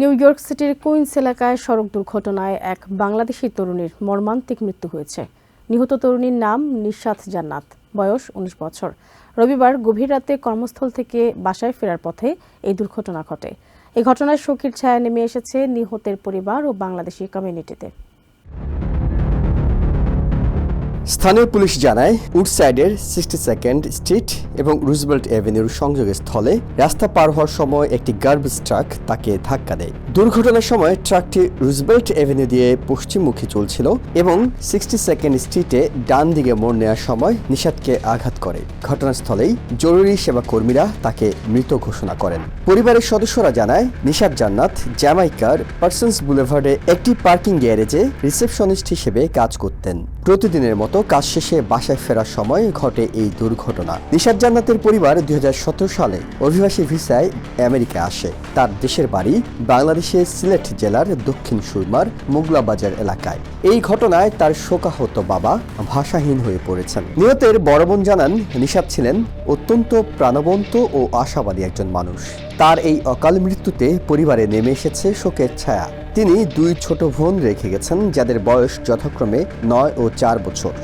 New York সিটির queen's এলাকায় সড়ক দুর্ঘটনায় এক বাংলাদেশি তরুণীর মর্মান্তিক মৃত্যু হয়েছে। নিহত তরুণীর নাম নিশাত জান্নাত, বয়স ১৯ বছর। রবিবার গভীর রাতে কর্মস্থল থেকে বাসায় ফেরার পথে এই দুর্ঘটনা ঘটে। এই ঘটনায় শোকের ছায়া নেমে এসেছে নিহতের পরিবার ও বাংলাদেশি কমিউনিটিতে। স্থানীয় পুলিশ জানায়, উডসাইডের 62nd স্ট্রিট এবং রুজভেল্ট অ্যাভিনিউর সংযোগস্থলে রাস্তা পার হওয়ার সময় একটি গার্বেজ ট্রাক তাকে ধাক্কা দেয়। দুর্ঘটনার সময় ট্রাকটি রুজভেল্ট অ্যাভিনিউ দিয়ে পশ্চিমমুখী চলছিল এবং 62nd স্ট্রিটে ডান দিকে মোড় নেওয়ার সময় নিশাতকে আঘাত করে। ঘটনাস্থলেই জরুরি সেবা কর্মীরা তাকে মৃত ঘোষণা করেন। পরিবারের সদস্যরা জানায়, নিশাত জান্নাত জ্যামাইকার পার্সন্স বুলেভার্ডে একটি পার্কিং গ্যারেজে রিসেপশনিস্ট হিসেবে কাজ করতেন। প্রতিদিনের মতো কাজ শেষে বাসায় ফেরার সময় ঘটে এই দুর্ঘটনা। নিশাত জান্নাতের পরিবার 2017 সালে অভিবাসী ভিসায় আমেরিকা আসে। তার দেশের বাড়ি বাংলাদেশের সিলেট জেলার দক্ষিণ সুরমার মোগলা বাজার এলাকায়। এই ঘটনায় তার শোকাহত বাবা ভাষাহীন হয়ে পড়েছেন। নিহতের বড় বোন জানান, নিশাত ছিলেন অত্যন্ত প্রাণবন্ত ও আশাবাদী একজন মানুষ। তার এই অকাল মৃত্যুতে পরিবারে নেমে এসেছে শোকের ছায়া। তিনি দুই ছোট বোন রেখে গেছেন, যাদের বয়স যথাক্রমে 9 ও 4 বছর।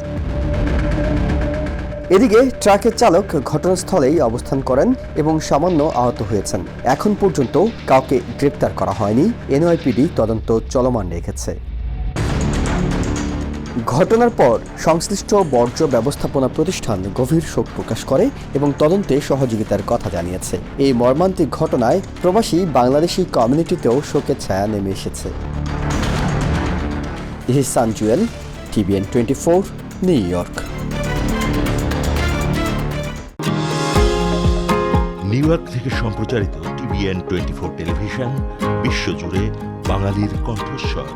এদিকে ট্রাকের চালক ঘটনাস্থলেই অবস্থান করেন এবং সামান্য আহত হয়েছেন। এখন পর্যন্ত কাউকে গ্রেপ্তার করা হয়নি। এনওয়াইপিডি তদন্ত চলমান রেখেছে। ঘটনার পর সংশ্লিষ্ট বর্জ্য ব্যবস্থাপনা প্রতিষ্ঠান গভীর শোক প্রকাশ করে এবং তদন্তে সহযোগিতার কথা জানিয়েছে। এই মর্মান্তিক ঘটনায় প্রবাসী বাংলাদেশি কমিউনিটিতেও শোকের ছায়া নেমে এসেছে। Ehsan Jewel, TVN 24, New York. New York থেকে সম্প্রচারিত TVN 24 টেলিভিশন বিশ্বজুড়ে বাঙালির কণ্ঠস্বর।